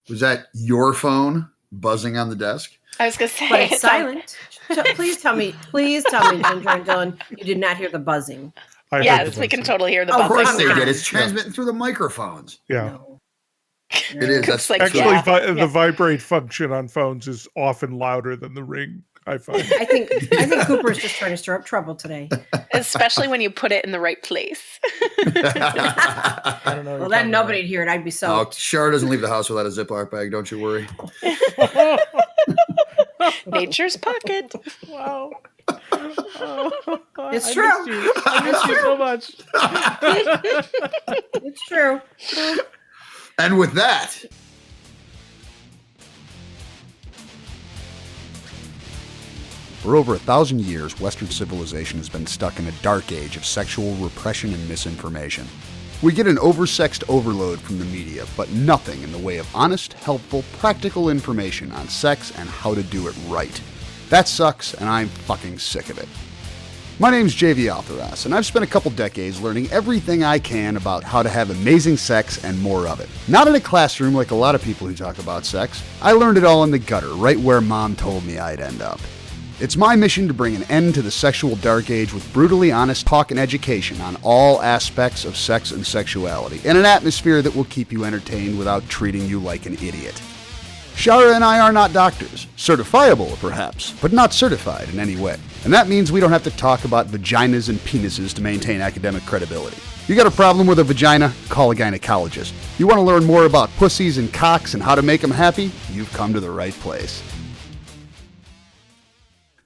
Was that your phone buzzing on the desk? I was going to say. But it's silent. Please tell me, Ginger and Dylan, you did not hear the buzzing. Yes, we can totally hear the buzzing. Of course they did. It's transmitting through the microphones. Yeah. No. It is. That's actually the vibrate function on phones is often louder than the ring, I find. I think Cooper's just trying to stir up trouble today. Especially when you put it in the right place. I don't know. Well, then nobody'd hear it. I'd be so. Shar doesn't leave the house without a Ziploc bag. Don't you worry. Nature's pocket. Wow. It's true. I miss you so much. It's true. And with that, for over 1,000 years, Western civilization has been stuck in a dark age of sexual repression and misinformation. We get an oversexed overload from the media, but nothing in the way of honest, helpful, practical information on sex and how to do it right. That sucks, and I'm fucking sick of it. My name's JV Altheras, and I've spent a couple decades learning everything I can about how to have amazing sex and more of it. Not in a classroom like a lot of people who talk about sex. I learned it all in the gutter, right where Mom told me I'd end up. It's my mission to bring an end to the sexual dark age with brutally honest talk and education on all aspects of sex and sexuality, in an atmosphere that will keep you entertained without treating you like an idiot. Shara and I are not doctors. Certifiable, perhaps, but not certified in any way. And that means we don't have to talk about vaginas and penises to maintain academic credibility. You got a problem with a vagina? Call a gynecologist. You want to learn more about pussies and cocks and how to make them happy? You've come to the right place.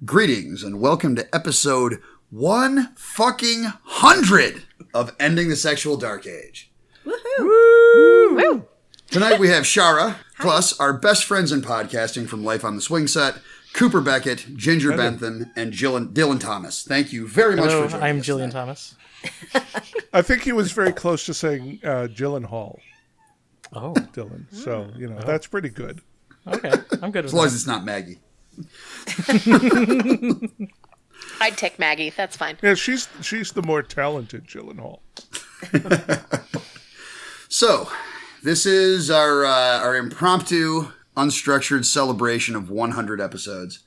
Greetings and welcome to episode 100 of Ending the Sexual Dark Age. Woohoo! Woo! Tonight we have Shara, plus our best friends in podcasting from Life on the Swingset, Cooper Beckett, Ginger Bentham, and Dylan Thomas. Thank you very much for joining us. I'm Jillian Thomas. I think he was very close to saying Gyllenhaal. Oh. Dylan. So, that's pretty good. Okay, I'm good with As long that. as it's not Maggie. I'd take Maggie. That's fine. Yeah, she's the more talented Gyllenhaal. So, this is our impromptu, unstructured celebration of 100 episodes.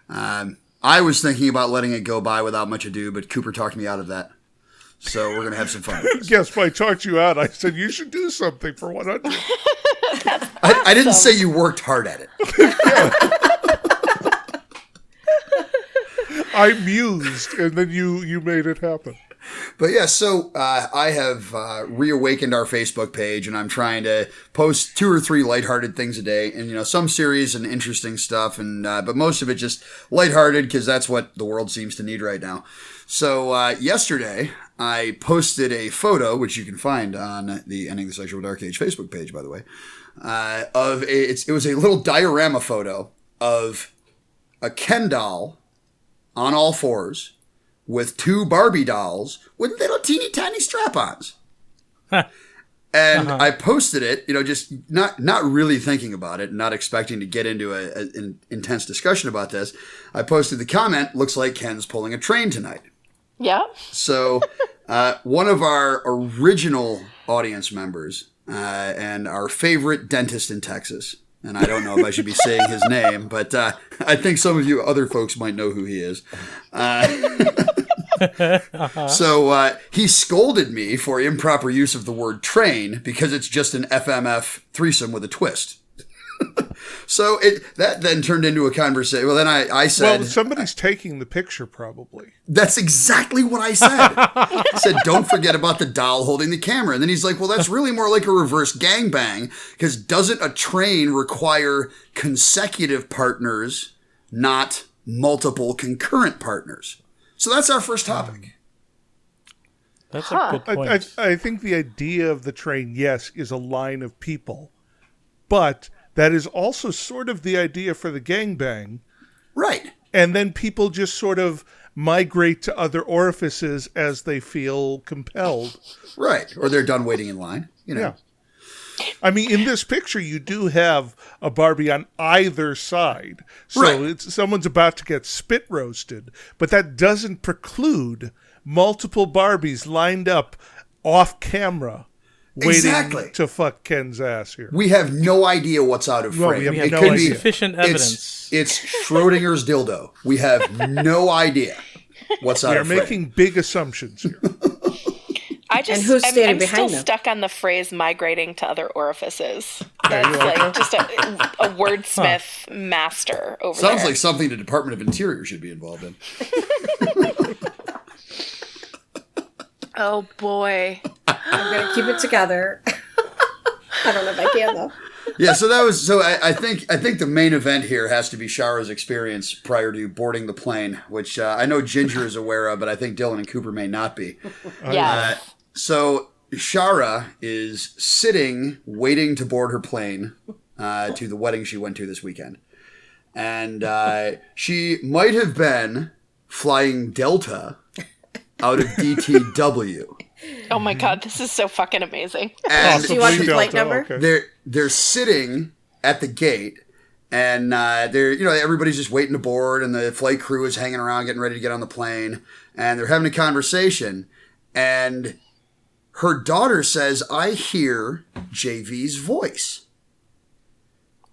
I was thinking about letting it go by without much ado, but Cooper talked me out of that. So we're going to have some fun with this. Yes, when I talked you out, I said you should do something for 100. I didn't say you worked hard at it. I mused, and then you made it happen. But yeah, so I have reawakened our Facebook page, and I'm trying to post 2 or 3 lighthearted things a day, and some serious and interesting stuff, and but most of it just lighthearted because that's what the world seems to need right now. So yesterday, I posted a photo, which you can find on the Ending the Sexual Dark Age Facebook page, by the way, it was a little diorama photo of a Ken doll on all fours, with 2 Barbie dolls with little teeny tiny strap-ons. And I posted it, just not really thinking about it, not expecting to get into an intense discussion about this. I posted the comment, looks like Ken's pulling a train tonight. Yeah. So one of our original audience members and our favorite dentist in Texas, and I don't know if I should be saying his name, but I think some of you other folks might know who he is. So he scolded me for improper use of the word train because it's just an FMF threesome with a twist. So that then turned into a conversation. Well, then I said... Well, somebody's taking the picture, probably. That's exactly what I said. I said, don't forget about the doll holding the camera. And then he's like, well, that's really more like a reverse gangbang, because doesn't a train require consecutive partners, not multiple concurrent partners? So that's our first topic. That's a good point. I think the idea of the train, yes, is a line of people. But that is also sort of the idea for the gangbang. Right. And then people just sort of migrate to other orifices as they feel compelled. Right. Or they're done waiting in line. Yeah. I mean, in this picture, you do have a Barbie on either side. So right. Someone's about to get spit roasted. But that doesn't preclude multiple Barbies lined up off camera. waiting to fuck Ken's ass here. We have no idea what's out of frame. We have no sufficient evidence. It's Schrodinger's dildo. We have no idea what's out of frame. We are making big assumptions here. I'm still stuck on the phrase migrating to other orifices. That's like just a wordsmith master over there. Sounds like something the Department of Interior should be involved in. Oh boy. I'm going to keep it together. I don't know if I can though. Yeah, I think the main event here has to be Shara's experience prior to boarding the plane, which I know Ginger is aware of, but I think Dylan and Cooper may not be. Yeah. So Shara is sitting, waiting to board her plane to the wedding she went to this weekend. And she might have been flying Delta out of DTW. Oh my God, this is so fucking amazing. And do you want the flight number? Okay. They're sitting at the gate, and everybody's just waiting to board, and the flight crew is hanging around, getting ready to get on the plane, and they're having a conversation, and her daughter says, "I hear JV's voice,"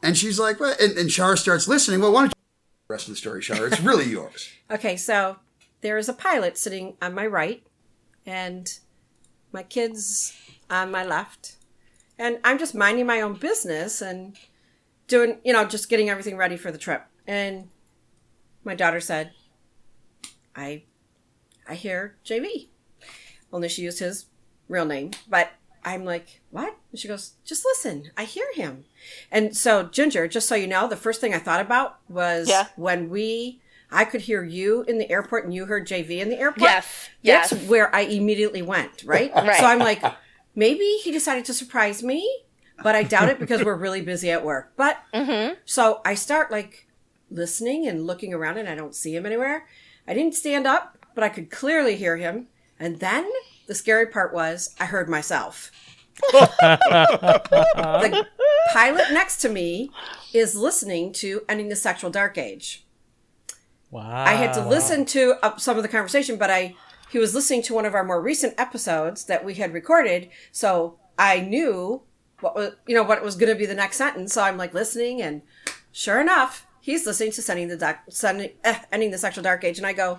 and she's like, "What?" And Shara starts listening. Well, why don't you the rest of the story, Shara? It's really yours. Okay, so there is a pilot sitting on my right, and my kids on my left, and I'm just minding my own business and doing, just getting everything ready for the trip. And my daughter said, I hear JV. Only she used his real name, but I'm like, what? And she goes, just listen, I hear him. And so, Ginger, just so you know, the first thing I thought about was when I could hear you in the airport and you heard JV in the airport. Yes. That's where I immediately went, right? Right. So I'm like, maybe he decided to surprise me, but I doubt it because we're really busy at work. But so I start like listening and looking around and I don't see him anywhere. I didn't stand up, but I could clearly hear him. And then the scary part was I heard myself. The pilot next to me is listening to Ending the Sexual Dark Age. Wow. I had to listen to some of the conversation, but he was listening to one of our more recent episodes that we had recorded, so I knew what was going to be the next sentence. So I'm like listening, and sure enough, he's listening to Ending the Sexual Dark Age, and I go,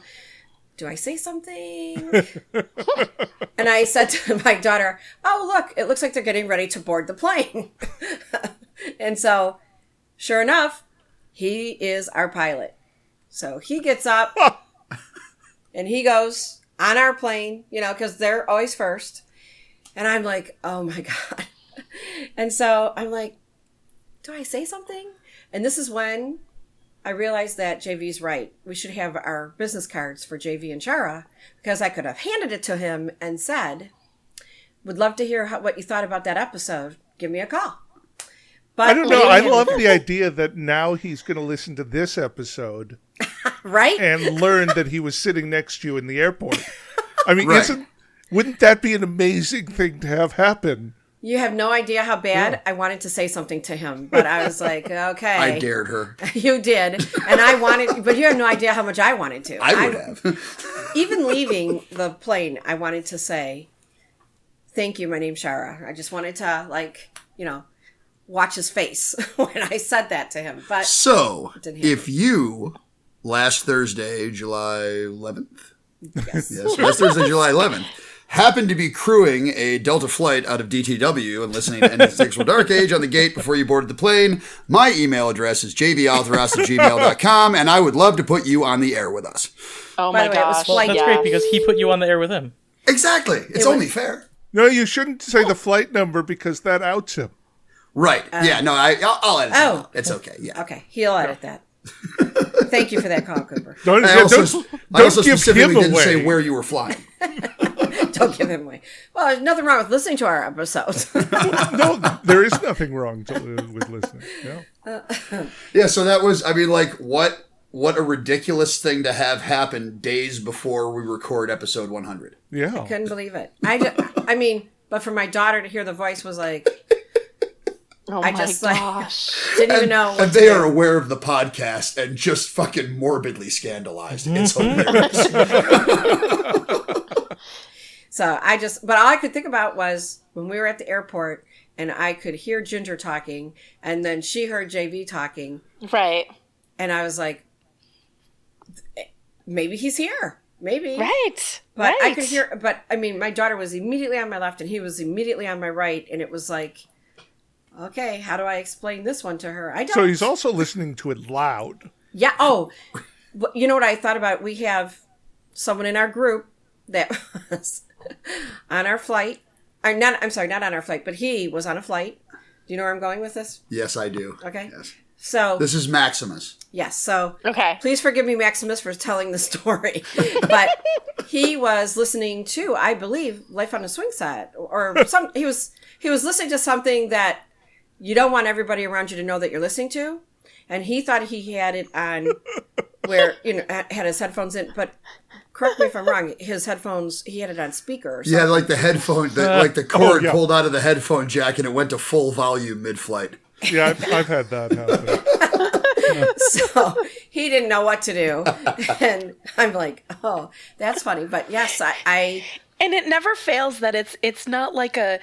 do I say something? And I said to my daughter, oh, look, it looks like they're getting ready to board the plane. And so, sure enough, he is our pilot. So he gets up and he goes on our plane, because they're always first. And I'm like, oh my God. And so I'm like, do I say something? And this is when I realized that JV's right. We should have our business cards for JV and Shara, because I could have handed it to him and said, would love to hear what you thought about that episode. Give me a call. But I don't know. I love the idea that now he's going to listen to this episode. Right? And learn that he was sitting next to you in the airport. I mean, right. Wouldn't that be an amazing thing to have happen? You have no idea how bad I wanted to say something to him, but I was like, okay. I dared her. You did. And but you have no idea how much I wanted to. I would have. Even leaving the plane, I wanted to say, thank you, my name's Shara. I just wanted to, watch his face when I said that to him. But so, if you, last Thursday, July 11th? Yes. Last Thursday, July 11th, happened to be crewing a Delta flight out of DTW and listening to Ending the Sexual Dark Age on the gate before you boarded the plane, my email address is jvaltheras@gmail.com, and I would love to put you on the air with us. Oh my gosh. Well, that's great because he put you on the air with him. Exactly. It's only fair. No, you shouldn't say the flight number because that outs him. Right. Yeah, no, I'll edit it out. It's okay. Yeah. Okay. He'll edit that. Thank you for that call, Cooper. I also give specifically him didn't away. say where you were flying. Don't give him away. Well, there's nothing wrong with listening to our episodes. No, there is nothing wrong with listening. Yeah. Yeah, so that was, what a ridiculous thing to have happen days before we record episode 100. Yeah. I couldn't believe it. But for my daughter to hear the voice was like, Oh I my just gosh. didn't even know. And they are aware of the podcast and just fucking morbidly scandalized. It's hilarious. So but all I could think about was when we were at the airport and I could hear Ginger talking and then she heard JV talking. Right. And I was like, maybe he's here. Maybe. Right. But I could hear, my daughter was immediately on my left and he was immediately on my right. And it was like, okay, how do I explain this one to her? I don't. So he's also listening to it loud. Yeah. Oh, you know what I thought about? We have someone in our group that was on our flight. I'm sorry, not on our flight, but he was on a flight. Do you know where I'm going with this? Yes, I do. Okay. Yes. So this is Maximus. Yes. So okay. Please forgive me, Maximus, for telling the story. But he was listening to, I believe, Life on a Swingset, or some. He was listening to something that you don't want everybody around you to know that you're listening to, and he thought he had it on where had his headphones in, but. Correct me if I'm wrong. His headphones, he had it on speaker or something. Yeah, like the headphone, like the cord pulled out of the headphone jack and it went to full volume mid-flight. Yeah, I've had that happen. So he didn't know what to do. And I'm like, oh, that's funny. But yes, I And it never fails that it's not like a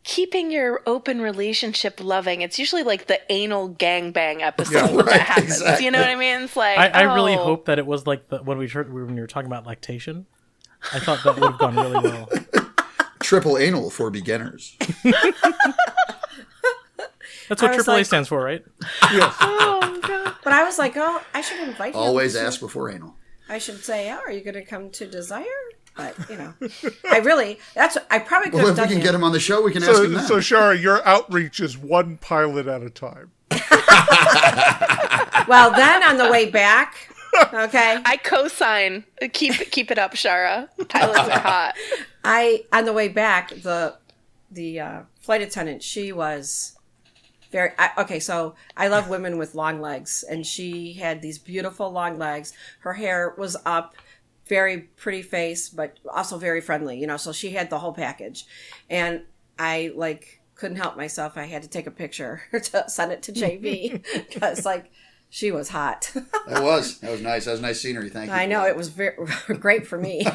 keeping your open relationship loving. It's usually like the anal gangbang episode that happens. Exactly. You know what I mean? It's like I really hope that it was like when you were talking about lactation. I thought that would have gone really well. Triple anal for beginners. That's what AAA stands for, right? Yes. Oh God! But I was like, I should invite him. Always ask before anal. I should say, are you going to come to Desire? But, I probably could have done if we can get him on the show, we can ask him that. So, Shara, your outreach is one pilot at a time. Well, then on the way back, okay. I co-sign. Keep it up, Shara. Pilots are hot. On the way back, the flight attendant, she was very, okay, so I love women with long legs, and she had these beautiful long legs. Her hair was up. Very pretty face, but also very friendly, so she had the whole package. And I couldn't help myself. I had to take a picture to send it to JV because she was hot. That was nice. That was nice scenery. Thank you. I know it was very great for me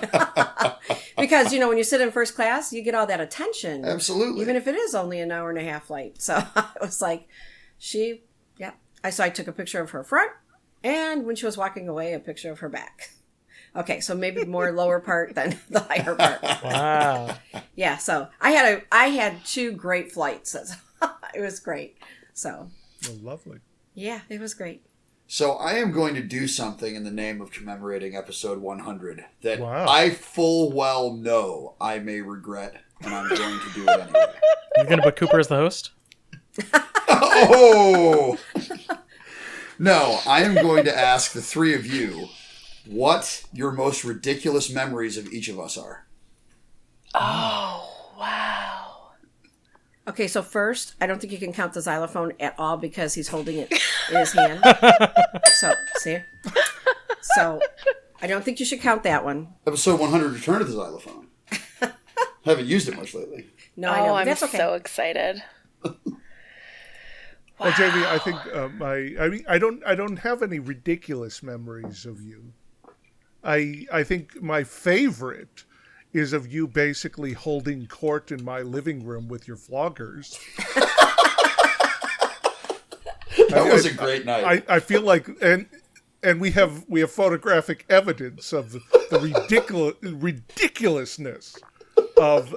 because, when you sit in first class, you get all that attention. Absolutely. Even if it is only an hour and a half flight. So it was like I took a picture of her front and when she was walking away, a picture of her back. Okay, so maybe more lower part than the higher part. Wow. Yeah, so I had 2 great flights. It was great. So. Well, lovely. Yeah, it was great. So I am going to do something in the name of commemorating episode 100 that I full well know I may regret, and I'm going to do it anyway. You're going to put Cooper as the host? Oh! No, I am going to ask the 3 of you what your most ridiculous memories of each of us are. Oh, wow. Okay, so first, I don't think you can count the xylophone at all because he's holding it in his hand. So, see? So, I don't think you should count that one. Episode 100, Return of the Xylophone. Haven't used it much lately. No, I know. I'm That's okay. So excited. Wow. Well, JV, I think I don't have any ridiculous memories of you. I think my favorite is of you basically holding court in my living room with your floggers. That was a great night. I feel like, and we have photographic evidence of the ridiculousness of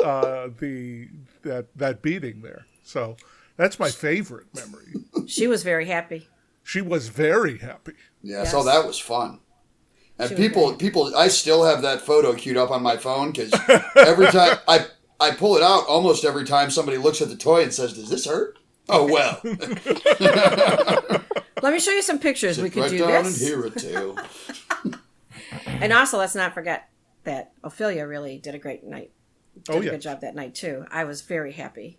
that beating there. So that's my favorite memory. She was very happy. She was very happy. Yeah, yes. So that was fun. And people, I still have that photo queued up on my phone because every time I pull it out, almost every time somebody looks at the toy and says, "Does this hurt?" Oh well. Let me show you some pictures. We could right do down this. And hear it too. And also, let's not forget that Ophelia really did a great night. Did a good job that night too. I was very happy.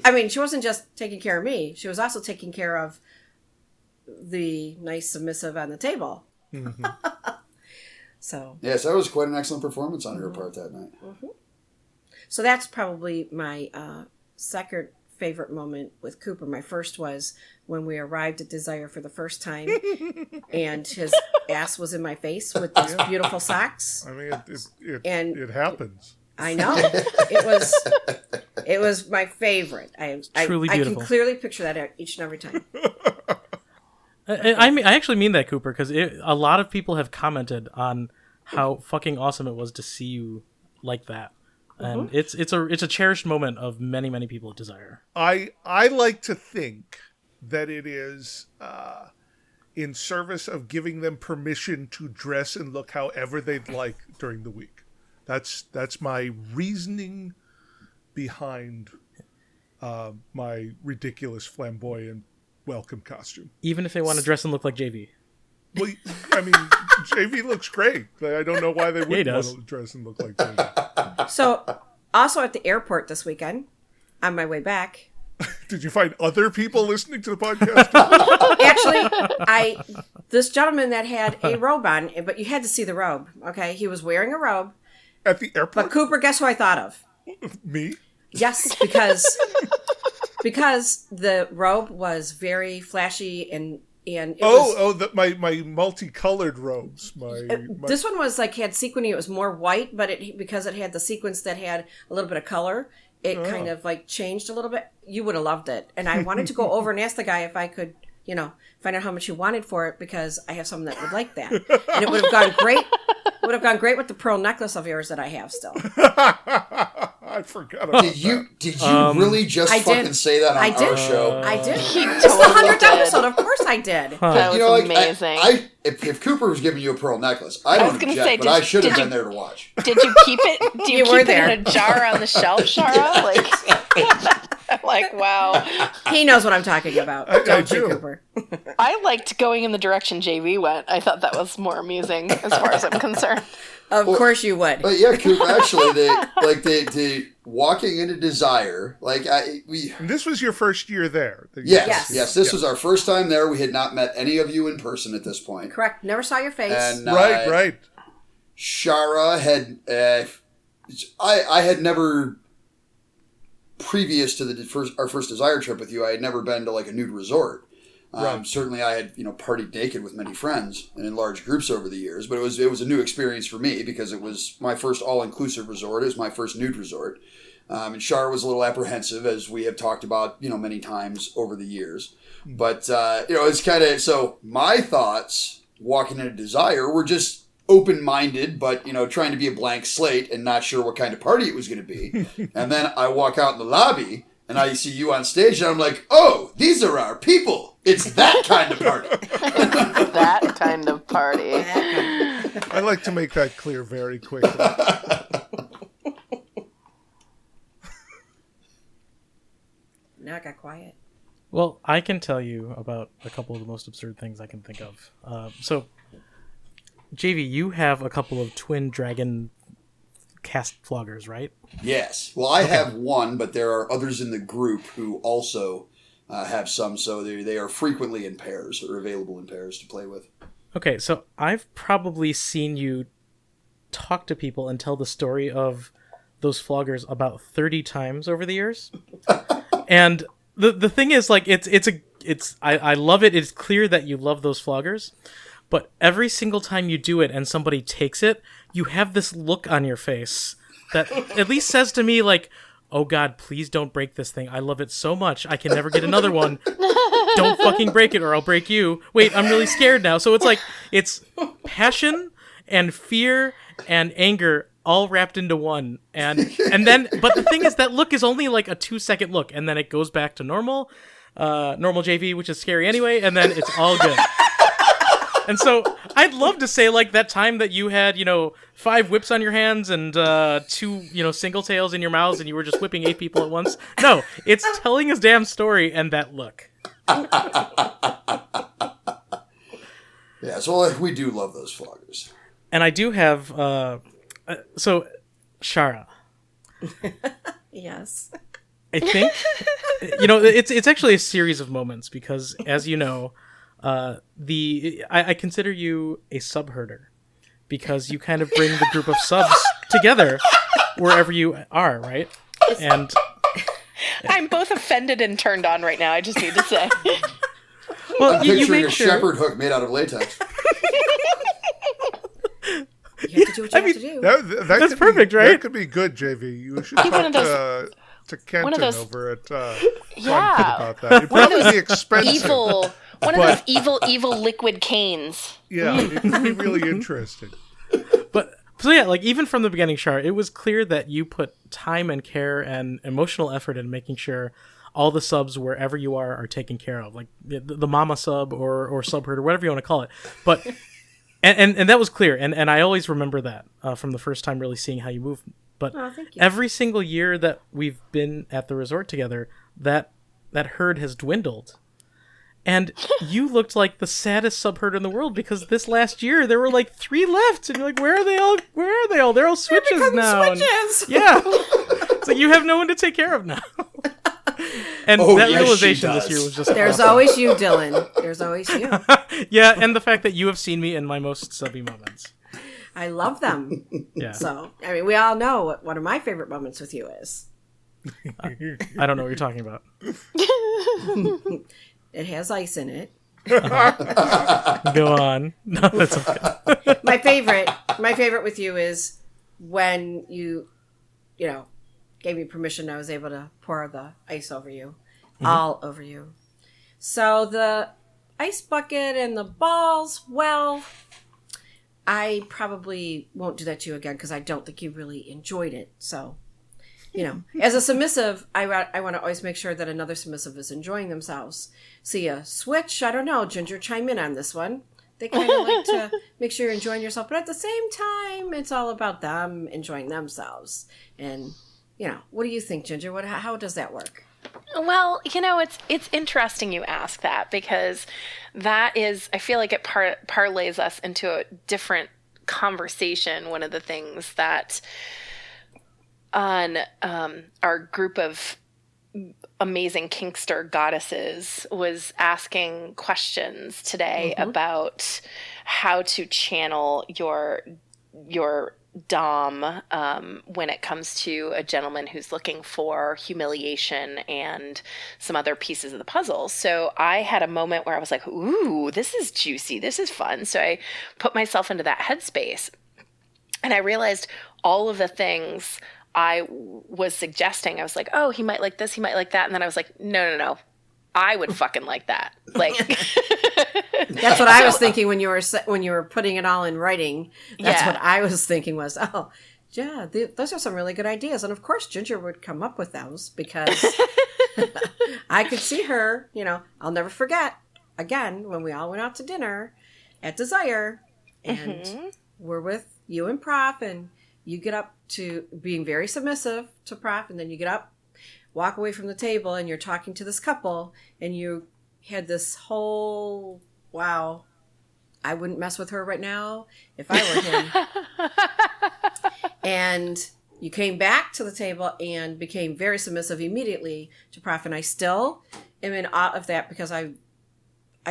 I mean, she wasn't just taking care of me; she was also taking care of the nice submissive on the table. Mm-hmm. So yes, that was quite an excellent performance on her part that night. Mm-hmm. So that's probably my second favorite moment with Cooper. My first was when we arrived at Desire for the first time, and his ass was in my face with these beautiful socks. I mean, it happens. I know. It was my favorite. Truly I beautiful. can clearly picture that each and every time. I actually mean that, Cooper, because a lot of people have commented on how fucking awesome it was to see you like that. And it's a cherished moment of many, many people at Desire. I like to think that it is in service of giving them permission to dress and look however they'd like during the week. That's my reasoning behind my ridiculous flamboyant welcome costume. Even if they want to dress and look like JV. Well, I mean, JV looks great. I don't know why they wouldn't want to dress and look like JV. So, also at the airport this weekend, on my way back. Did you find other people listening to the podcast? Actually, this gentleman that had a robe on, but you had to see the robe. Okay, he was wearing a robe. At the airport? But Cooper, guess who I thought of? Me? Yes, because the robe was very flashy and it was, my multicolored robes. This one was like had sequiny. It was more white, but because it had the sequence that had a little bit of color, it kind of like changed a little bit. You would have loved it, and I wanted to go over and ask the guy if I could, find out how much he wanted for it because I have someone that would like that, and it would have gone great. It would have gone great with the pearl necklace of yours that I have still. I forgot about that. Did you really just fucking say that on our show? I did. It's the 100th episode. Of course I did. That was amazing. If Cooper was giving you a pearl necklace, I don't object, but I should have been there to watch. Did you keep it? Do you keep it in a jar on the shelf, Shara? Like, wow. He knows what I'm talking about. Don't you, Cooper? I liked going in the direction JV went. I thought that was more amusing as far as I'm concerned. Of course you would. But yeah, Cooper, actually, they walking into Desire, And this was your first year there. Yes. This was our first time there. We had not met any of you in person at this point. Correct. Never saw your face. And, right. Shara had, I had never, previous to our first Desire trip with you, I had never been to like a nude resort. Certainly I had, partied naked with many friends and in large groups over the years, but it was a new experience for me because it was my first all-inclusive resort. It was my first nude resort. And Shara was a little apprehensive, as we have talked about, many times over the years. But, it's kind of, so my thoughts walking into Desire were just open-minded, but, trying to be a blank slate and not sure what kind of party it was going to be. And then I walk out in the lobby and I see you on stage and I'm like, oh, these are our people. It's that kind of party. That kind of party. I like to make that clear very quickly. Now it got quiet. Well, I can tell you about a couple of the most absurd things I can think of. So, JV, you have a couple of twin dragon cast floggers, right? Yes. Well, I have one, but there are others in the group who also have some, so they are frequently in pairs or available in pairs to play with. Okay, so I've probably seen you talk to people and tell the story of those floggers about 30 times over the years. And the thing is, like, I love it. It's clear that you love those floggers, but every single time you do it and somebody takes it, you have this look on your face that at least says to me, like, oh God, please don't break this thing. I love it so much. I can never get another one. Don't fucking break it or I'll break you. Wait, I'm really scared now. So it's like, it's passion and fear and anger all wrapped into one. And then, but the thing is, that look is only like a 2-second look. And then it goes back to normal JV, which is scary anyway. And then it's all good. And so I'd love to say, like, that time that you had, 5 whips on your hands and 2, single tails in your mouths and you were just whipping 8 people at once. No, it's telling his damn story and that look. Yeah, so we do love those floggers. And I do have, so, Shara. Yes. I think, it's actually a series of moments because, as you know, I consider you a sub-herder because you kind of bring the group of subs together wherever you are, right? And I'm both offended and turned on right now, I just need to say. Well, I'm picturing a shepherd hook made out of latex. You have to do what you have to do. That's perfect, right? That could be good, JV. You should talk to Kenton over at Content about that. It'd probably be expensive. One of those evil liquid canes. Yeah, it could be really interesting. But so yeah, like even from the beginning, Shar, it was clear that you put time and care and emotional effort in making sure all the subs wherever you are taken care of, like the mama sub or sub herd or whatever you want to call it. But and that was clear, and I always remember that from the first time really seeing how you move. But every single year that we've been at the resort together, that herd has dwindled. And you looked like the saddest sub-herd in the world because this last year there were like 3 left. And you're like, where are they all? Where are they all? They're all switches now. Switches. Yeah. It's like you have no one to take care of now. And that realization this year was just There's awesome. always you, Dylan. There's always you. Yeah, and the fact that you have seen me in my most subby moments. I love them. Yeah. So, I mean, we all know what one of my favorite moments with you is. I don't know what you're talking about. It has ice in it. Go on. No, that's okay. My favorite with you is when you gave me permission. I was able to pour the ice over you, all over you. So the ice bucket and the balls. Well, I probably won't do that to you again because I don't think you really enjoyed it. So, as a submissive, I want to always make sure that another submissive is enjoying themselves. See a switch? I don't know. Ginger, chime in on this one. They kind of like to make sure you're enjoying yourself, but at the same time, it's all about them enjoying themselves. And what do you think, Ginger? How does that work? Well, it's interesting you ask that because that is, I feel like it parlays us into a different conversation. One of the things that on our group of amazing kinkster goddesses was asking questions today about how to channel your dom when it comes to a gentleman who's looking for humiliation and some other pieces of the puzzle. So I had a moment where I was like, ooh, this is juicy. This is fun. So I put myself into that headspace and I realized all of the things I was suggesting. I was like, oh, he might like this, he might like that. And then I was like, no. I would fucking like that. Like that's what I was thinking when you were putting it all in writing. That's what I was thinking was, oh, yeah, those are some really good ideas. And of course, Ginger would come up with those because I could see her, I'll never forget, again, when we all went out to dinner at Desire and we're with you and Prof and you get up to being very submissive to Prof, and then you get up, walk away from the table, and you're talking to this couple, and you had this whole, wow, I wouldn't mess with her right now if I were him. And you came back to the table and became very submissive immediately to Prof, and I still am in awe of that because I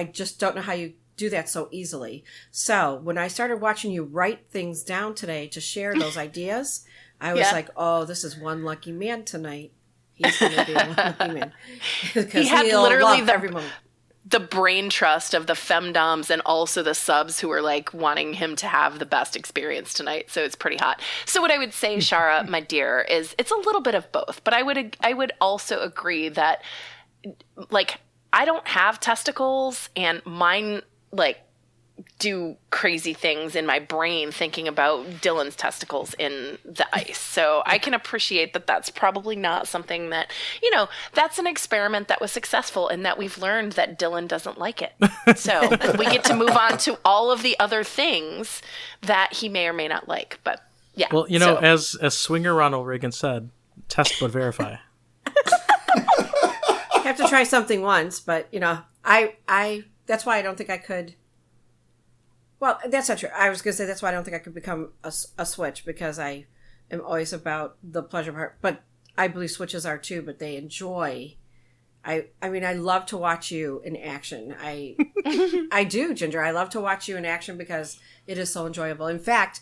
just don't know how you do that so easily. So when I started watching you write things down today to share those ideas, I was like, oh, this is one lucky man tonight. He's going to be one lucky man. He had literally the brain trust of the femdoms and also the subs who were like wanting him to have the best experience tonight. So it's pretty hot. So what I would say, Shara, my dear, is it's a little bit of both. But I would also agree that like I don't have testicles and mine like do crazy things in my brain thinking about Dylan's testicles in the ice. So I can appreciate that that's probably not something that, that's an experiment that was successful and that we've learned that Dylan doesn't like it. So we get to move on to all of the other things that he may or may not like. But yeah. Well, as Swinger Ronald Reagan said, test but verify. I have to try something once, but I that's why I don't think I could. Well, that's not true. I was going to say that's why I don't think I could become a switch because I am always about the pleasure part. But I believe switches are too, but they enjoy. I mean, I love to watch you in action. I do, Ginger. I love to watch you in action because it is so enjoyable. In fact,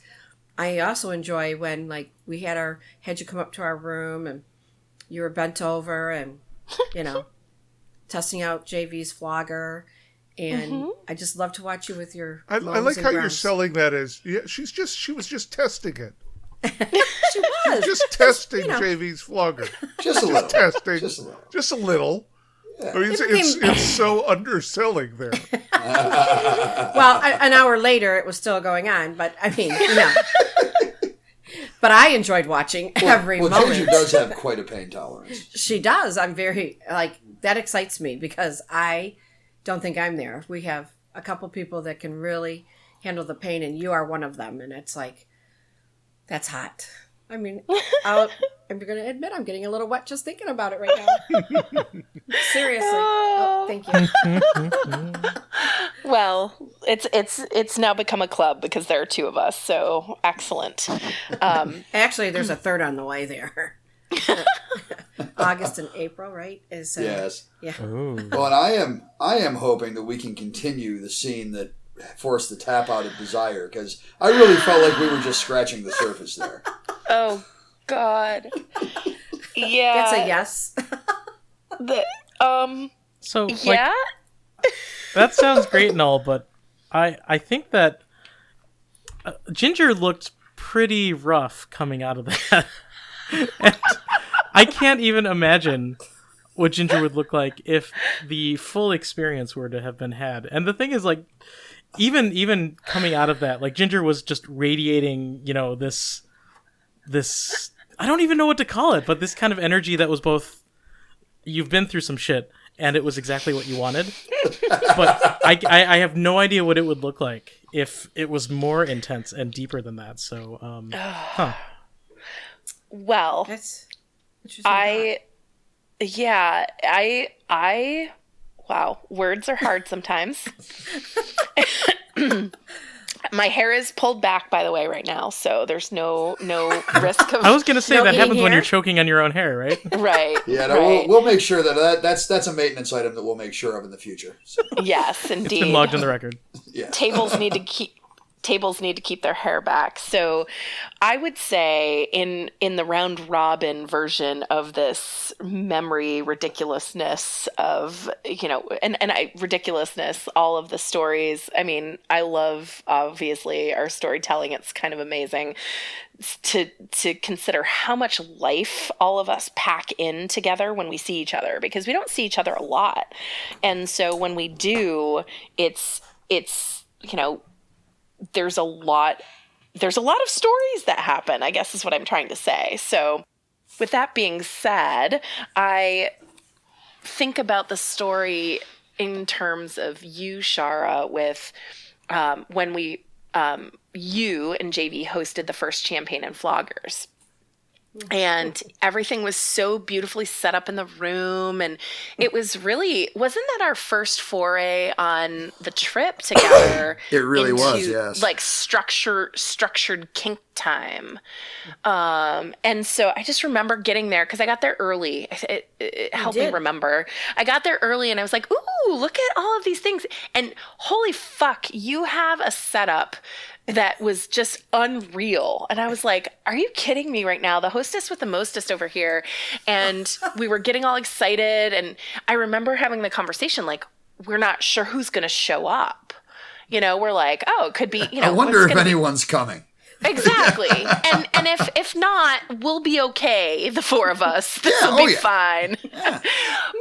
I also enjoy when we had you come up to our room and you were bent over and, testing out JV's flogger. And I just love to watch you with your. I like how you're selling that as she was just testing it. She was just testing JV's flogger. Just a little. Testing. Just a little. Yeah. I mean, it's so underselling there. Well, an hour later, it was still going on, but I mean, But I enjoyed watching every moment. Ginger does have quite a pain tolerance. She does. I'm very, that excites me because I don't think I'm there. We have a couple people that can really handle the pain, and you are one of them. And it's like, that's hot. I mean, I'm going to admit I'm getting a little wet just thinking about it right now. Seriously. Oh, thank you. Well, it's now become a club because there are two of us, so excellent. Actually, there's a third on the way there. August and April, right? Yes. Yeah. Ooh. Well, and I am hoping that we can continue the scene that forced the tap out of desire, because I really felt like we were just scratching the surface there. Oh God. Yeah. That's a yes. So yeah. That sounds great and all, but I think that Ginger looked pretty rough coming out of that. And I can't even imagine what Ginger would look like if the full experience were to have been had. And the thing is, like, even coming out of that, like, Ginger was just radiating, this I don't even know what to call it, but this kind of energy that was both, you've been through some shit, and it was exactly what you wanted. But I have no idea what it would look like if it was more intense and deeper than that. So, Well, That's interesting. Wow, words are hard sometimes. My hair is pulled back, by the way, right now, so there's no risk of. I was gonna say No that happens hair? when you're choking on your own hair, right? Right. Yeah, no, right. we'll make sure that's a maintenance item that we'll make sure of in the future. So, Yes, indeed. It's been logged in the record. yeah. Tables need to keep their hair back. So I would say in the round robin version of this memory ridiculousness of, ridiculousness, all of the stories. I mean, I love, obviously, our storytelling. It's kind of amazing to consider how much life all of us pack in together when we see each other, because we don't see each other a lot. And so when we do, it's there's a lot of stories that happen, I guess is what I'm trying to say. So with that being said, I think about the story in terms of you, Shara, with when we you and JV hosted the first Champagne and Floggers. And everything was so beautifully set up in the room. And it was really, wasn't that our first foray on the trip together? It really into, was, yes. Like structured kink time. And so I just remember getting there because I got there early. It helped me remember. I got there early and I was like, ooh, look at all of these things. And holy fuck, you have a setup that was just unreal. And I was like, are you kidding me right now? The hostess with the mostest over here. And we were getting all excited. And I remember having the conversation, like, we're not sure who's going to show up. We're like, oh, it could be, I wonder if anyone's coming. Exactly. And if not, we'll be okay, the four of us. This will be fine. Yeah.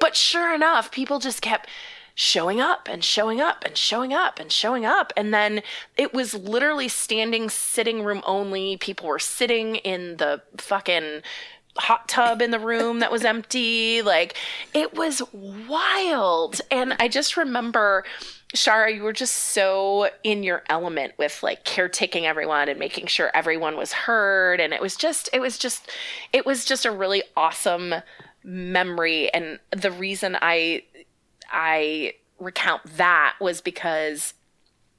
But sure enough, people just kept showing up and showing up and showing up and showing up. And then it was literally sitting room only. People were sitting in the fucking hot tub in the room that was empty. Like, it was wild. And I just remember, Shara, you were just so in your element with like caretaking everyone and making sure everyone was heard. And it was just a really awesome memory. And the reason I recount that was because,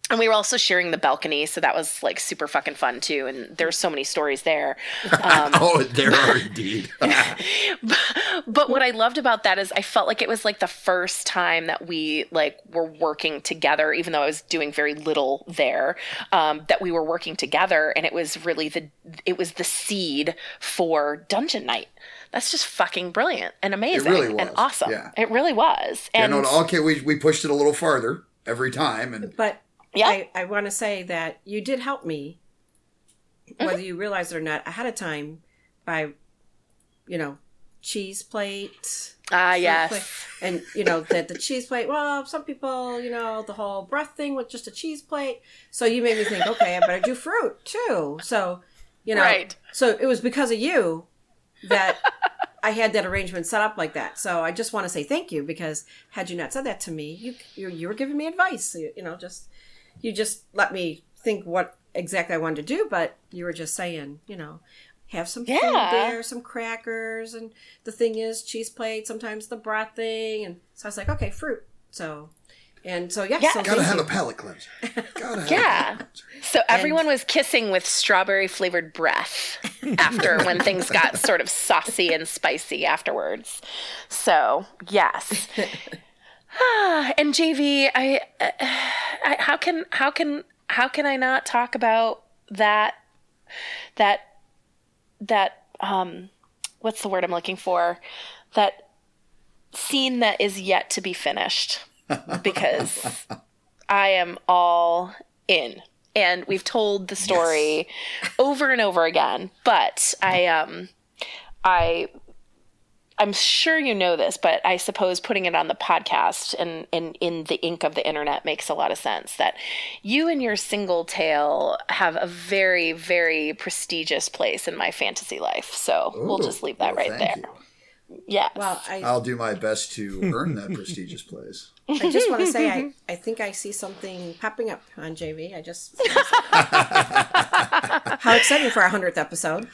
and we were also sharing the balcony, so that was like super fucking fun too. And there's so many stories there. There are indeed. But what I loved about that is I felt like it was like the first time that we like were working together, even though I was doing very little there, that we were working together. And it was really the seed for Dungeon Night. That's just fucking brilliant and amazing. It really was. And awesome. Yeah. It really was. And we pushed it a little farther every time. But yeah, I want to say that you did help me, whether you realize it or not, ahead of time by, cheese plate. Yes. Plate. And, that the cheese plate, well, some people, the whole breath thing with just a cheese plate. So you made me think, okay, I better do fruit too. So, right. So it was because of you that I had that arrangement set up like that. So I just want to say thank you, because had you not said that to me, you were giving me advice. You just let me think what exactly I wanted to do, but you were just saying, have some food there, some crackers, and the thing is cheese plate, sometimes the broth thing, and so I was like, okay, fruit. So So gotta have a palate cleanser. So everyone was kissing with strawberry flavored breath after when things got sort of saucy and spicy afterwards. So yes. And JV, I how can I not talk about that what's the word I'm looking for? That scene that is yet to be finished, because I am all in. And we've told the story over and over again, but I'm sure you know this, but I suppose putting it on the podcast and in the ink of the internet makes a lot of sense, that you and your single tail have a very, very prestigious place in my fantasy life. So we'll just leave that right there. Yes. Well, I'll do my best to earn that prestigious place. I just want to say, I think I see something popping up on JV. How exciting for our 100th episode.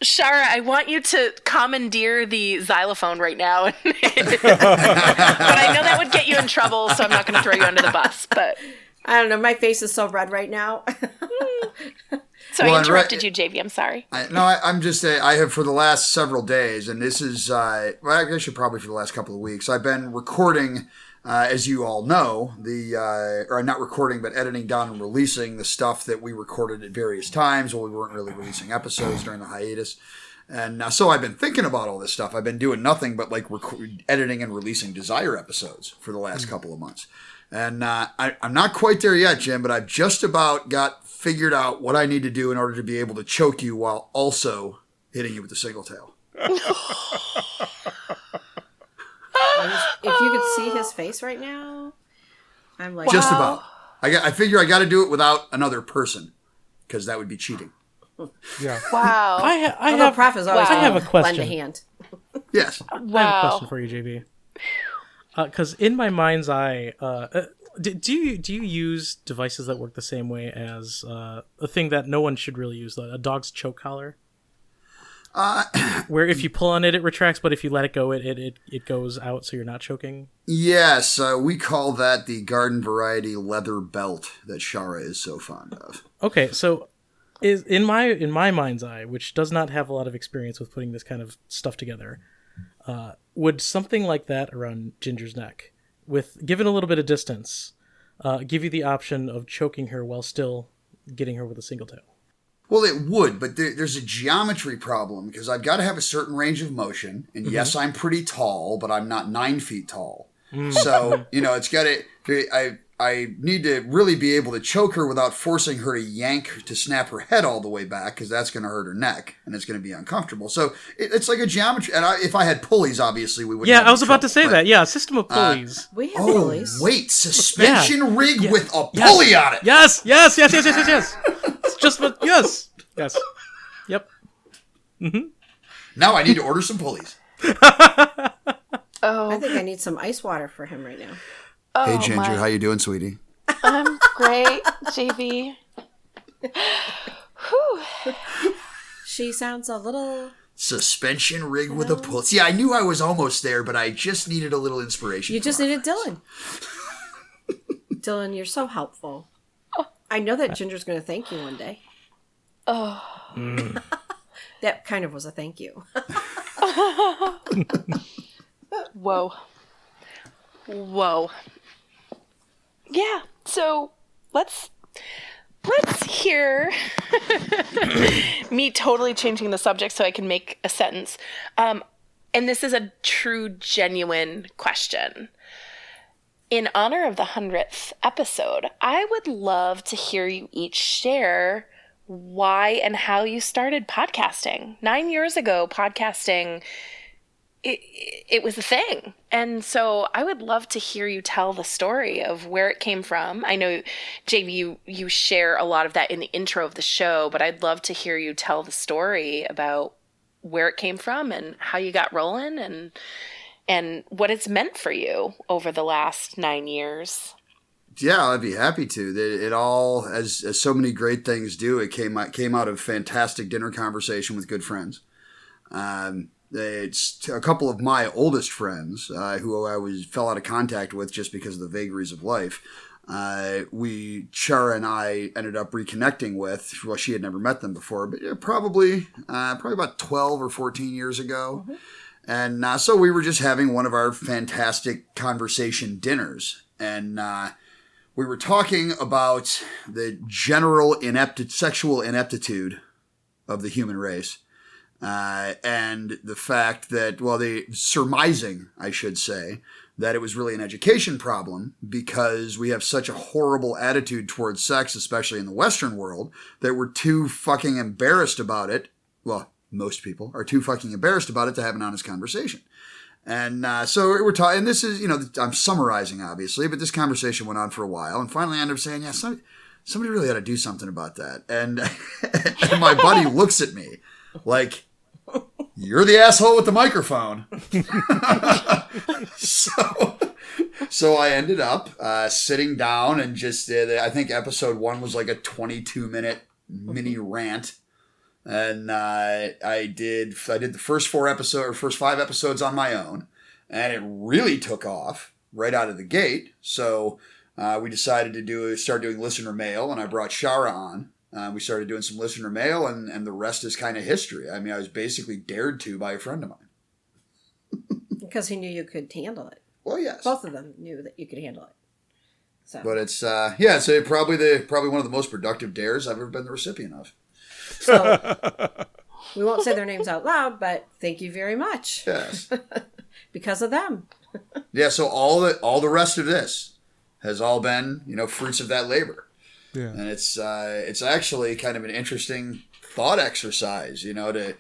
Shara, I want you to commandeer the xylophone right now. But I know that would get you in trouble, so I'm not going to throw you under the bus. But I don't know. My face is so red right now. So I interrupted you, JV. I'm sorry. I'm just saying, I have for the last several days, and this is, actually probably for the last couple of weeks, I've been recording, as you all know, or not recording, but editing down and releasing the stuff that we recorded at various times while we weren't really releasing episodes during the hiatus. And so I've been thinking about all this stuff. I've been doing nothing but editing and releasing Desire episodes for the last couple of months. And I'm not quite there yet, Jim, but I've just about got figured out what I need to do in order to be able to choke you while also hitting you with the single tail. If you could see his face right now, I'm like, just about. I figure I got to do it without another person, because that would be cheating. Yeah. Wow. I have a question. Lend a hand. Yes. Wow. I have a question for you, JB. Because in my mind's eye, do you use devices that work the same way as a thing that no one should really use, a dog's choke collar? Where if you pull on it, it retracts, but if you let it go, it goes out, so you're not choking? Yes, we call that the garden variety leather belt that Shara is so fond of. Okay, so is in my mind's eye, which does not have a lot of experience with putting this kind of stuff together, would something like that around Ginger's neck, with given a little bit of distance, give you the option of choking her while still getting her with a single tail? Well, it would, but there's a geometry problem, because I've got to have a certain range of motion. And yes, I'm pretty tall, but I'm not 9 feet tall. So, it's got to, I need to really be able to choke her without forcing her to yank to snap her head all the way back, because that's going to hurt her neck and it's going to be uncomfortable. So it's like a geometry. And if I had pulleys, obviously we wouldn't. Yeah, I was about to say that. Yeah, a system of pulleys. We have pulleys. Wait, suspension rig with a pulley on it. Yes. It's just what. Yes. Yep. Mm-hmm. Now I need to order some pulleys. I think I need some ice water for him right now. Hey, Ginger, how you doing, sweetie? I'm great, JV. She sounds a little... Suspension rig with a pulley. See, I knew I was almost there, but I just needed a little inspiration. You just needed Dylan. Dylan, you're so helpful. I know that Ginger's going to thank you one day. Oh. That kind of was a thank you. Whoa. Yeah, so let's hear me totally changing the subject so I can make a sentence. And this is a true, genuine question. in honor of the 100th episode, I would love to hear you each share why and how you started podcasting. 9 years ago, podcasting, it was a thing. And so I would love to hear you tell the story of where it came from. I know, JV, you share a lot of that in the intro of the show, but I'd love to hear you tell the story about where it came from and how you got rolling and what it's meant for you over the last 9 years. Yeah, I'd be happy to. It all, as so many great things do, it came out of fantastic dinner conversation with good friends. It's a couple of my oldest friends who I fell out of contact with just because of the vagaries of life. Chara and I ended up reconnecting with. Well, she had never met them before, but probably about 12 or 14 years ago. Mm-hmm. And so we were just having one of our fantastic conversation dinners, and we were talking about the general sexual ineptitude of the human race, and the fact that, the surmising, I should say, that it was really an education problem because we have such a horrible attitude towards sex, especially in the Western world, that we're too fucking embarrassed about it. Well, most people are too fucking embarrassed about it to have an honest conversation. And so we're talking, and this is, I'm summarizing, obviously, but this conversation went on for a while, and finally I ended up saying, yeah, somebody really ought to do something about that. And, and my buddy looks at me like, you're the asshole with the microphone. So I ended up sitting down and just, I think episode 1 was like a 22-minute mini rant. And I did the first 5 episodes on my own, and it really took off right out of the gate. So we decided to start doing listener mail, and I brought Shara on. We started doing some listener mail, and the rest is kind of history. I mean, I was basically dared to by a friend of mine. Because he knew you could handle it. Well, yes. Both of them knew that you could handle it. So. But it's so probably one of the most productive dares I've ever been the recipient of. So we won't say their names out loud, but thank you very much. Yes. Because of them. Yeah, so all the rest of this has all been, fruits of that labor. Yeah. And it's actually kind of an interesting thought exercise, to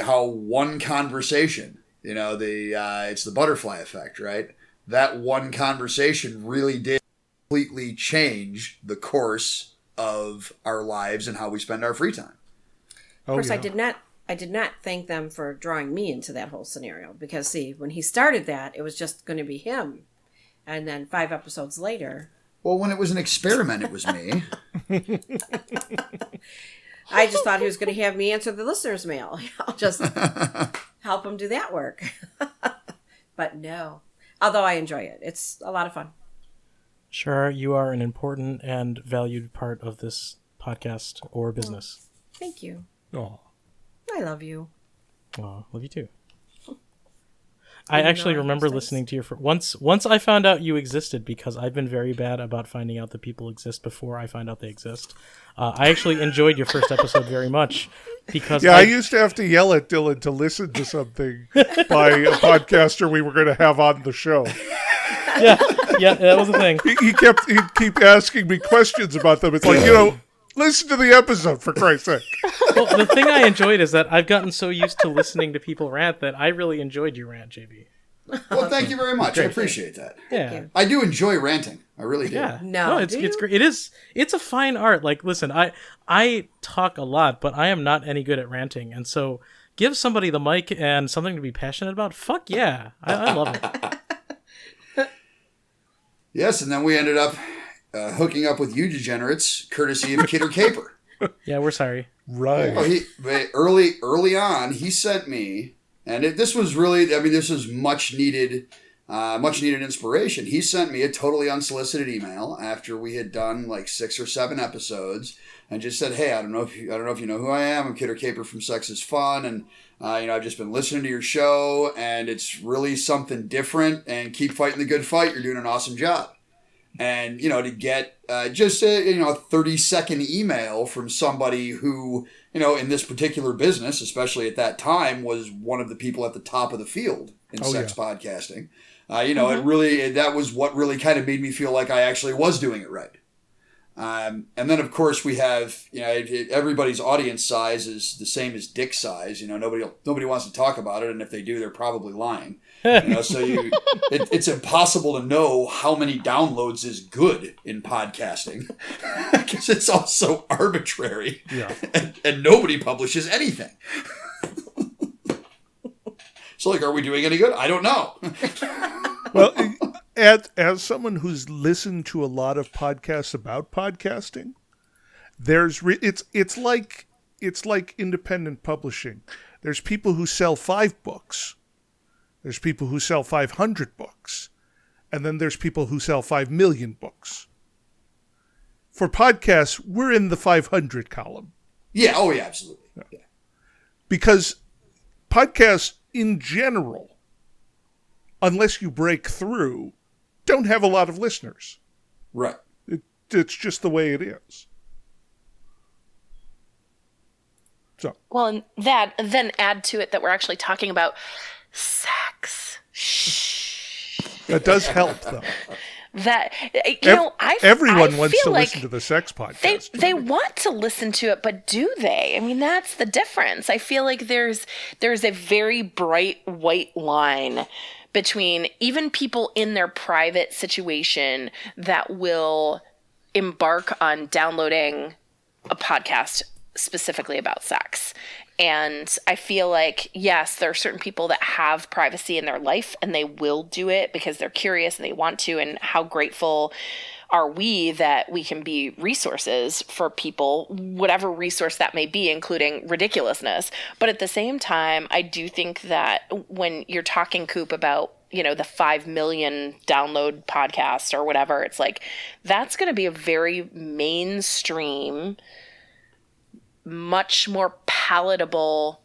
how one conversation, it's the butterfly effect, right? That one conversation really did completely change the course of our lives and how we spend our free time. Of course, yeah. I did not thank them for drawing me into that whole scenario because, see, when he started that, it was just going to be him. And then 5 episodes later... Well, when it was an experiment, it was me. I just thought he was going to have me answer the listener's mail. I'll just help him do that work. But no. Although I enjoy it. It's a lot of fun. Sure, you are an important and valued part of this podcast or business. Oh, thank you. Oh, I love you. Oh, love you too. I actually remember listening to your once I found out you existed, because I've been very bad about finding out that people exist before I find out they exist. I actually enjoyed your first episode very much because I used to have to yell at Dylan to listen to something by a podcaster we were going to have on the show. Yeah, that was the thing. He'd keep asking me questions about them. It's like, listen to the episode, for Christ's sake. Well, the thing I enjoyed is that I've gotten so used to listening to people rant that I really enjoyed your rant, JB. Well, thank you very much. I appreciate that. Yeah, I do enjoy ranting. I really do. Yeah, no, it's great. It's a fine art. Like, listen, I talk a lot, but I am not any good at ranting, and so give somebody the mic and something to be passionate about. Fuck yeah, I love it. Yes, and then we ended up hooking up with you degenerates, courtesy of Kidder Caper. Yeah, we're sorry. Right. Early on, he sent me, and this was much needed inspiration. He sent me a totally unsolicited email after we had done like 6 or 7 episodes, and just said, "Hey, I don't know if you know who I am. I'm Kidder Caper from Sex is Fun, and I've just been listening to your show, and it's really something different. And keep fighting the good fight. You're doing an awesome job." And, to get just a 30-second email from somebody who, in this particular business, especially at that time, was one of the people at the top of the field in sex podcasting. It really, that was what really kind of made me feel like I actually was doing it right. And then of course we have, everybody's audience size is the same as dick size. Nobody wants to talk about it. And if they do, they're probably lying. It's impossible to know how many downloads is good in podcasting because it's all so arbitrary. Yeah. And nobody publishes anything. So are we doing any good? I don't know. Well, as someone who's listened to a lot of podcasts about podcasting, it's like independent publishing. There's people who sell 5 books. There's people who sell 500 books. And then there's people who sell 5 million books. For podcasts, we're in the 500 column. Yeah, oh yeah, absolutely. Yeah. Because podcasts in general, unless you break through, don't have a lot of listeners. Right. It's just the way it is. So. Well, and then add to it that we're actually talking about sex. Shh. That does help, though. Everyone wants to listen to the sex podcast. They want to listen to it, but do they? I mean, that's the difference. I feel like there's a very bright white line between even people in their private situation that will embark on downloading a podcast specifically about sex. And I feel like, yes, there are certain people that have privacy in their life and they will do it because they're curious and they want to. And how grateful are we that we can be resources for people, whatever resource that may be, including ridiculousness. But at the same time, I do think that when you're talking, Coop, about the 5 million download podcast or whatever, it's like that's going to be a very mainstream, much more palatable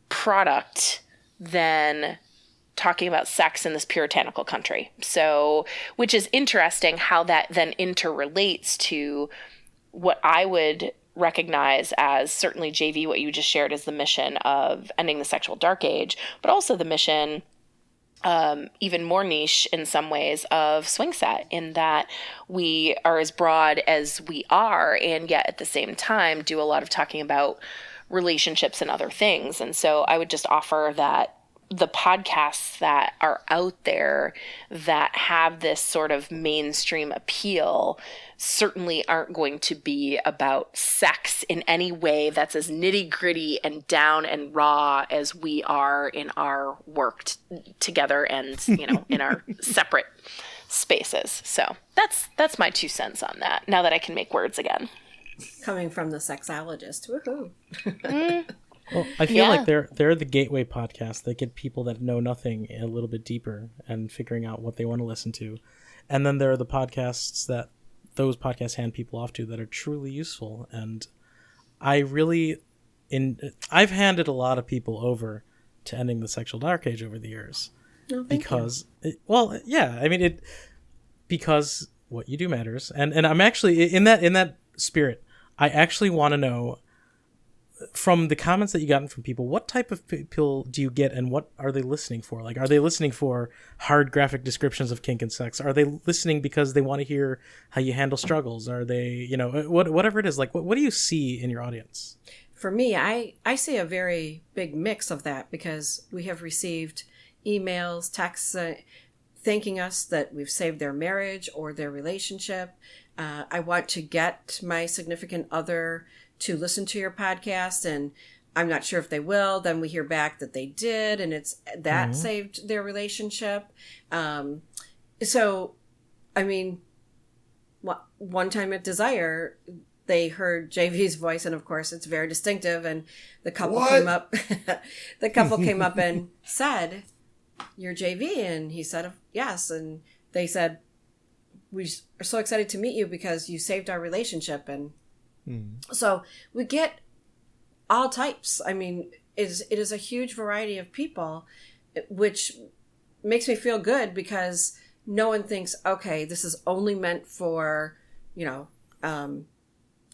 product than talking about sex in this puritanical country. So, which is interesting how that then interrelates to what I would recognize as, certainly JV, what you just shared as the mission of ending the sexual dark age, but also the mission, even more niche in some ways, of Swingset, in that we are as broad as we are, and yet at the same time do a lot of talking about relationships and other things. And so I would just offer that the podcasts that are out there that have this sort of mainstream appeal certainly aren't going to be about sex in any way that's as nitty gritty and down and raw as we are in our work together and, in our separate spaces. So that's my 2 cents on that, now that I can make words again. Coming from the sexologist. Woohoo. Well, I feel like they're the gateway podcast that get people that know nothing a little bit deeper and figuring out what they want to listen to. And then there are the podcasts that those podcasts hand people off to that are truly useful. And I've handed a lot of people over to ending the sexual dark age over the years. Oh, because because what you do matters. And I'm actually in that spirit. I actually want to know, from the comments that you gotten from people, what type of people do you get and what are they listening for? Like, are they listening for hard graphic descriptions of kink and sex? Are they listening because they want to hear how you handle struggles? Are they, whatever it is, like, what do you see in your audience? For me, I see a very big mix of that, because we have received emails, texts, thanking us that we've saved their marriage or their relationship. I want to get my significant other to listen to your podcast, and I'm not sure if they will. Then we hear back that they did, and that saved their relationship. So, I mean, one time at Desire, they heard JV's voice, and of course it's very distinctive, and the couple came up and said, "You're JV," and he said, "Yes," and they said, "We are so excited to meet you because you saved our relationship." And so we get all types. I mean, it is a huge variety of people, which makes me feel good, because no one thinks, okay, this is only meant for,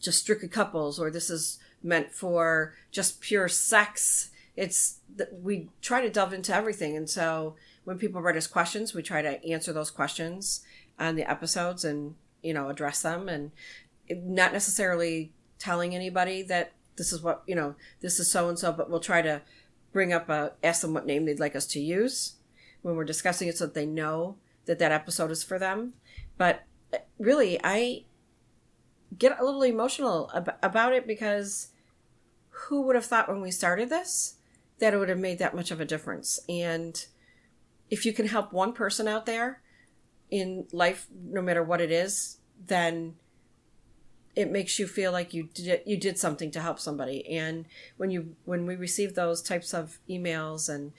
just strictly couples, or this is meant for just pure sex. It's that we try to delve into everything. And so when people write us questions, we try to answer those questions on the episodes and, address them, and not necessarily telling anybody that this is what, this is so-and-so, but we'll try to bring up, ask them what name they'd like us to use when we're discussing it so that they know that episode is for them. But really, I get a little emotional about it, because who would have thought when we started this that it would have made that much of a difference? And if you can help one person out there in life, no matter what it is, then it makes you feel like you did something to help somebody. And when we receive those types of emails and,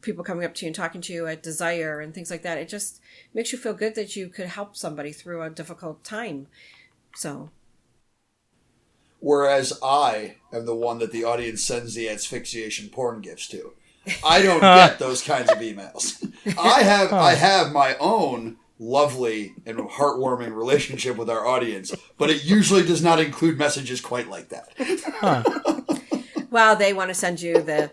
people coming up to you and talking to you at Desire and things like that, it just makes you feel good that you could help somebody through a difficult time. So. Whereas I am the one that the audience sends the asphyxiation porn gifts to. I don't get those kinds of emails. I have my own lovely and heartwarming relationship with our audience, but it usually does not include messages quite like that. Well, they want to send you the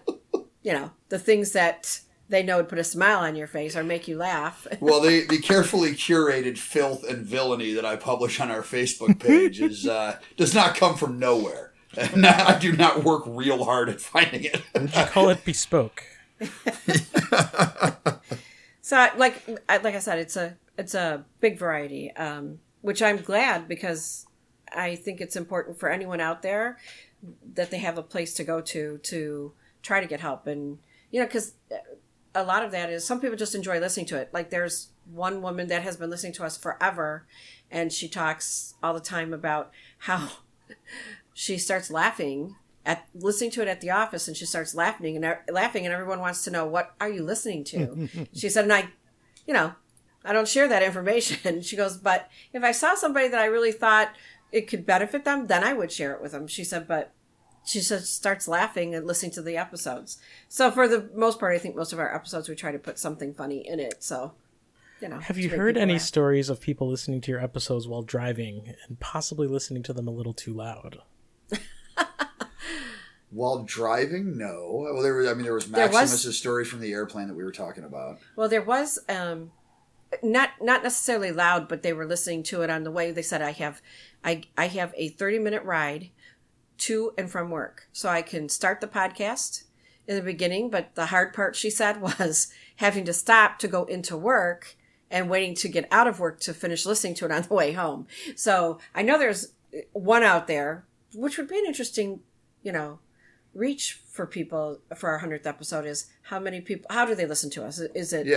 things that they know would put a smile on your face or make you laugh. Well, the carefully curated filth and villainy that I publish on our Facebook page does not come from nowhere. And I do not work real hard at finding it. Would you call it bespoke? So, like I said, it's a big variety, which I'm glad, because I think it's important for anyone out there that they have a place to go to try to get help. And, because a lot of that is some people just enjoy listening to it. Like, there's one woman that has been listening to us forever, and she talks all the time about how she starts laughing at listening to it at the office, and she starts laughing and everyone wants to know, what are you listening to? She said, and I don't share that information. She goes, but if I saw somebody that I really thought it could benefit them, then I would share it with them. She said, but she just starts laughing and listening to the episodes. So for the most part, I think most of our episodes, we try to put something funny in it. So, have you heard any stories of people listening to your episodes while driving and possibly listening to them a little too loud? While driving, no. Well, there was Maximus's story from the airplane that we were talking about. Well, there was not necessarily loud, but they were listening to it on the way. They said, I have a 30-minute ride to and from work, so I can start the podcast in the beginning, but the hard part, she said, was having to stop to go into work and waiting to get out of work to finish listening to it on the way home. So I know there's one out there, which would be an interesting, reach for people for our 100th episode, is how many people, how do they listen to us? Is it,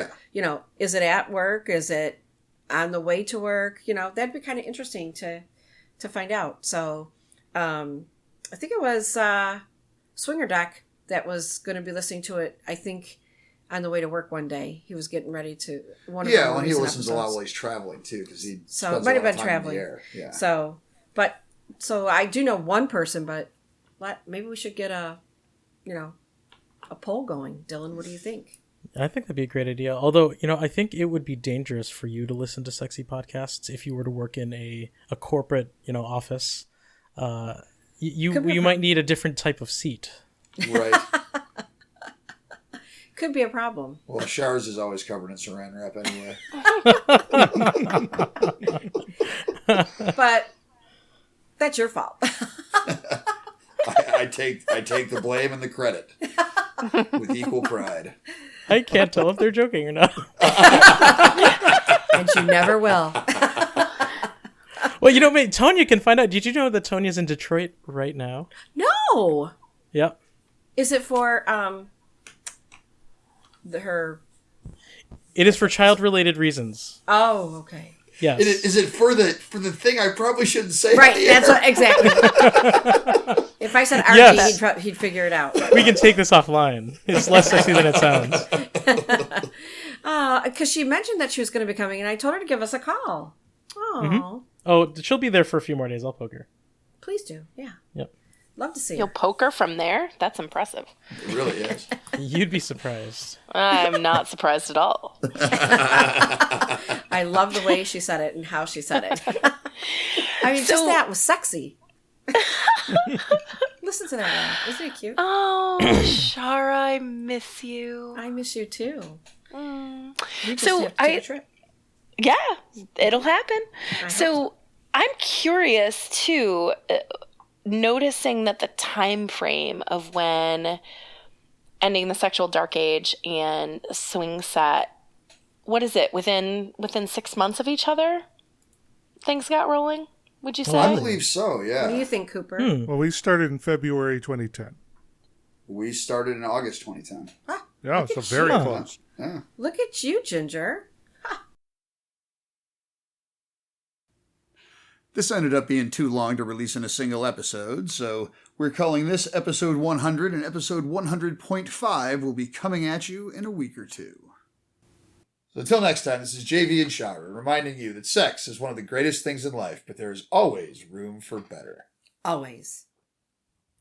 is it at work? Is it on the way to work? That'd be kind of interesting to find out. So, I think it was Swinger Doc that was going to be listening to it, I think, on the way to work one day. He was getting ready to... Well, he listens a lot while he's traveling, too, because he so it might have been traveling. Yeah. So I do know one person, but maybe we should get a poll going. Dylan, what do you think? I think that'd be a great idea. Although, I think it would be dangerous for you to listen to sexy podcasts if you were to work in a corporate, office. You might need a different type of seat. Right. Could be a problem. Well, Shars is always covered in saran wrap anyway. But that's your fault. I take the blame and the credit with equal pride. I can't tell if they're joking or not. And you never will. Well, Tonya can find out. Did you know that Tonya's in Detroit right now? No. Yep. Is it for her? It is for child-related reasons. Oh, okay. Yes. Is it for the thing I probably shouldn't say? Right. That's what, exactly. If I said RD, yes. he'd figure it out. We can take this offline. It's less sexy than it sounds. Because she mentioned that she was going to be coming, and I told her to give us a call. Oh. Mm-hmm. Oh, she'll be there for a few more days. I'll poke her. Please do. Yeah. Yep. Love to see You'll poke her from there? That's impressive. It really is. You'd be surprised. I'm not surprised at all. I love the way she said it and how she said it. I mean, just that was sexy. Listen to that one. Isn't it cute? Oh, Shara, I miss you. I miss you too. Mm. We just have to take a trip. Yeah, it'll happen. So I'm curious too, noticing that the time frame of when ending the sexual dark age and Swingset, what is it, within 6 months of each other, things got rolling, would you say? I believe so, yeah. What do you think, Cooper? Well, we started in February 2010. We started in August 2010. Yeah, so very close. Yeah. Look at you, Ginger. This ended up being too long to release in a single episode, so we're calling this episode 100, and episode 100.5 will be coming at you in a week or two. So until next time, this is JV and Shara reminding you that sex is one of the greatest things in life, but there is always room for better. Always.